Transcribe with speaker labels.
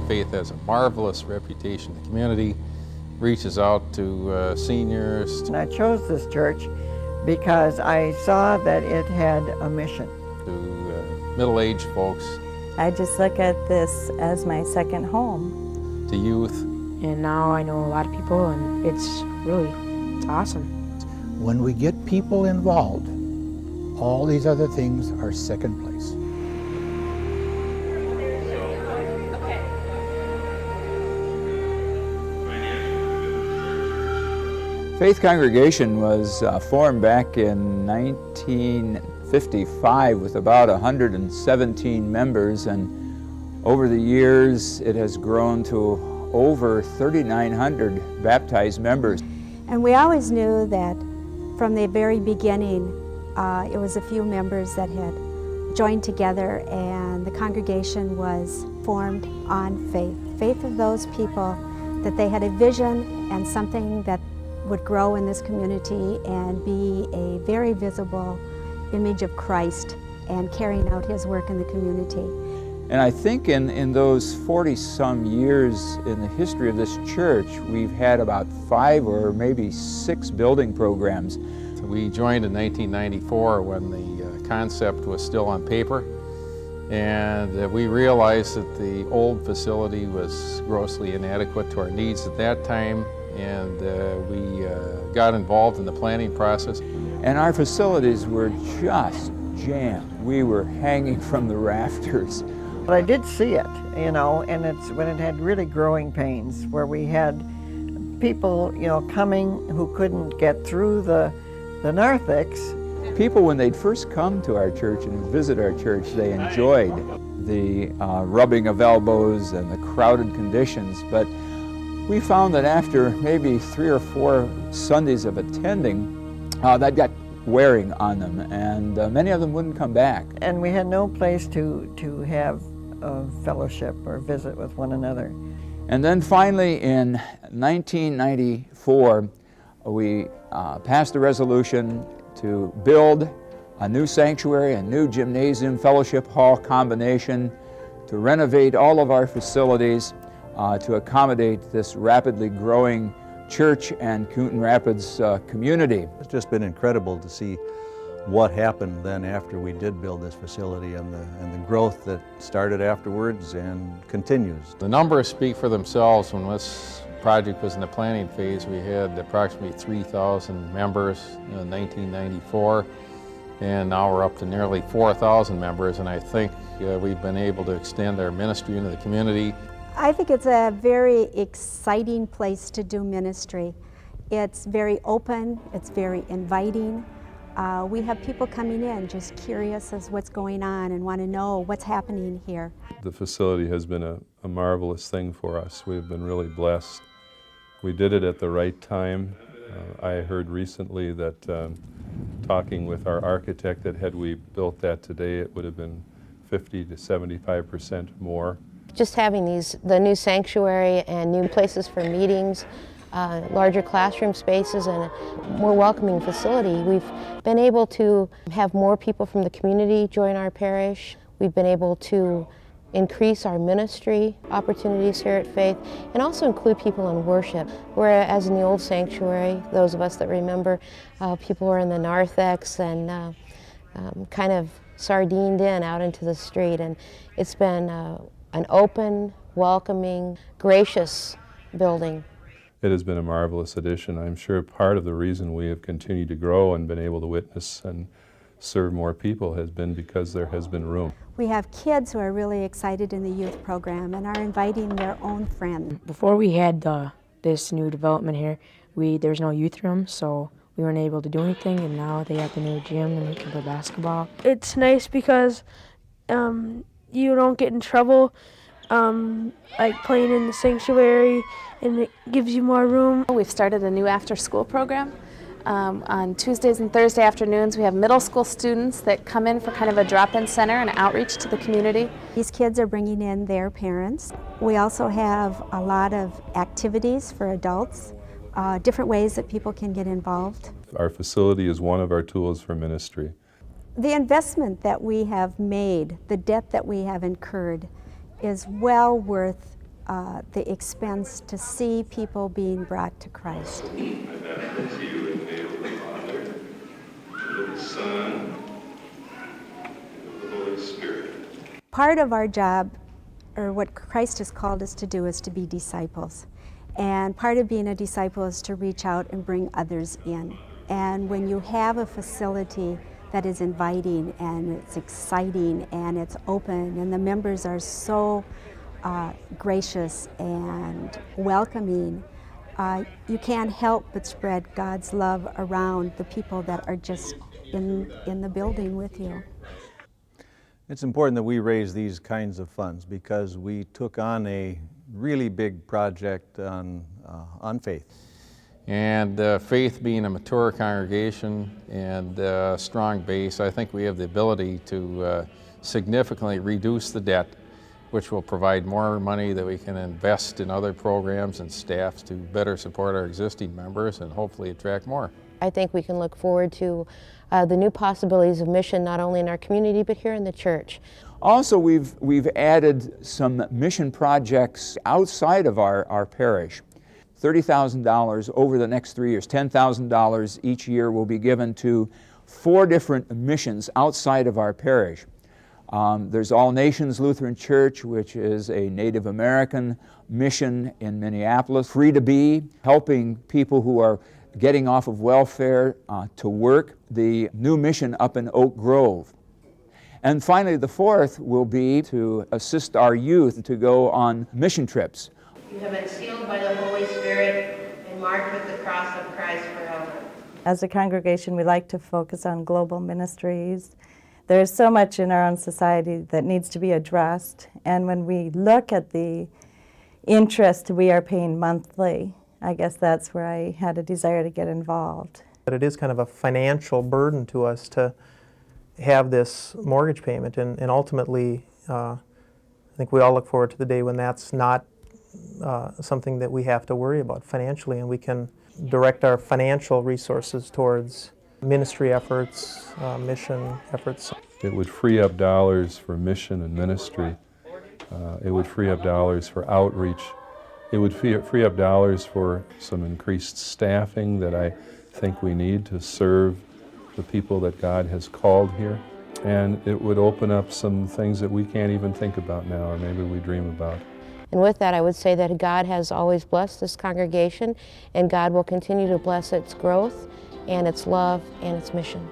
Speaker 1: Faith has a marvelous reputation in the community, reaches out to seniors.
Speaker 2: And I chose this church because I saw that it had a mission.
Speaker 1: To middle-aged folks.
Speaker 3: I just look at this as my second home.
Speaker 1: To youth.
Speaker 4: And now I know a lot of people, and it's awesome.
Speaker 5: When we get people involved, all these other things are second place.
Speaker 6: Faith Congregation was formed back in 1955 with about 117 members, and over the years it has grown to over 3,900 baptized members.
Speaker 7: And we always knew that from the very beginning it was a few members that had joined together, and the congregation was formed on faith. Faith of those people, that they had a vision and something that would grow in this community and be a very visible image of Christ and carrying out His work in the community.
Speaker 6: And I think in those 40-some years in the history of this church, we've had about 5 or maybe 6 building programs.
Speaker 1: So we joined in 1994 when the concept was still on paper, and we realized that the old facility was grossly inadequate to our needs at that time, and we got involved in the planning process.
Speaker 6: And our facilities were just jammed. We were hanging from the rafters.
Speaker 2: But I did see it, and it's when it had really growing pains, where we had people, coming who couldn't get through the narthex.
Speaker 6: People, when they'd first come to our church and visit our church, they enjoyed the rubbing of elbows and the crowded conditions, but we found that after maybe 3 or 4 Sundays of attending, that got wearing on them, and many of them wouldn't come back.
Speaker 2: And we had no place to have a fellowship or visit with one another.
Speaker 6: And then finally in 1994, we passed a resolution to build a new sanctuary, a new gymnasium, fellowship hall combination, to renovate all of our facilities to accommodate this rapidly growing church and Coonton Rapids community.
Speaker 8: It's just been incredible to see what happened then after we did build this facility, and the growth that started afterwards and continues.
Speaker 1: The numbers speak for themselves. When this project was in the planning phase, we had approximately 3,000 members in 1994, and now we're up to nearly 4,000 members, and I think we've been able to extend our ministry into the community.
Speaker 7: I think it's a very exciting place to do ministry. It's very open, it's very inviting. We have people coming in just curious as what's going on and want to know what's happening here.
Speaker 9: The facility has been a marvelous thing for us. We've been really blessed. We did it at the right time. I heard recently that talking with our architect, that had we built that today, it would have been 50 to 75% more.
Speaker 10: Just having the new sanctuary and new places for meetings, larger classroom spaces, and a more welcoming facility, we've been able to have more people from the community join our parish. We've been able to increase our ministry opportunities here at Faith, and also include people in worship. Whereas in the old sanctuary, those of us that remember, people were in the narthex and kind of sardined in out into the street, and it's been an open, welcoming, gracious building.
Speaker 9: It has been a marvelous addition. I'm sure part of the reason we have continued to grow and been able to witness and serve more people has been because there has been room.
Speaker 7: We have kids who are really excited in the youth program and are inviting their own friends.
Speaker 4: Before we had this new development here, there was no youth room, so we weren't able to do anything, and now they have the new gym and we can play basketball.
Speaker 11: It's nice because you don't get in trouble like playing in the sanctuary, and it gives you more room.
Speaker 12: We've started a new after-school program. On Tuesdays and Thursday afternoons, we have middle school students that come in for kind of a drop-in center and outreach to the community.
Speaker 7: These kids are bringing in their parents. We also have a lot of activities for adults, different ways that people can get involved.
Speaker 9: Our facility is one of our tools for ministry.
Speaker 7: The investment that we have made, the debt that we have incurred, is well worth the expense to see people being brought to Christ.
Speaker 9: I baptize you in the name of the Father, and of the Son, and of the Holy Spirit.
Speaker 7: Part of our job, or what Christ has called us to do, is to be disciples. And part of being a disciple is to reach out and bring others in. And when you have a facility that is inviting and it's exciting and it's open and the members are so gracious and welcoming, you can't help but spread God's love around the people that are just in the building with you.
Speaker 8: It's important that we raise these kinds of funds because we took on a really big project on faith.
Speaker 1: And faith being a mature congregation and a strong base, I think we have the ability to significantly reduce the debt, which will provide more money that we can invest in other programs and staff to better support our existing members and hopefully attract more.
Speaker 10: I think we can look forward to the new possibilities of mission, not only in our community, but here in the church.
Speaker 6: Also, we've added some mission projects outside of our parish. $30,000 over the next 3 years, $10,000 each year will be given to 4 different missions outside of our parish. There's All Nations Lutheran Church, which is a Native American mission in Minneapolis. Free to Be, helping people who are getting off of welfare to work. The new mission up in Oak Grove. And finally, the 4th will be to assist our youth to go on mission trips.
Speaker 10: You have been sealed by the Holy Spirit and marked with the cross of Christ forever.
Speaker 3: As a congregation, we like to focus on global ministries. There's so much in our own society that needs to be addressed, and when we look at the interest we are paying monthly, I guess that's where I had a desire to get involved.
Speaker 13: But it is kind of a financial burden to us to have this mortgage payment, and ultimately I think we all look forward to the day when that's not something that we have to worry about financially, and we can direct our financial resources towards ministry efforts, mission efforts.
Speaker 9: It would free up dollars for mission and ministry. It would free up dollars for outreach. It would free up dollars for some increased staffing that I think we need to serve the people that God has called here. And it would open up some things that we can't even think about now, or maybe we dream about.
Speaker 10: And with that, I would say that God has always blessed this congregation, and God will continue to bless its growth and its love and its mission.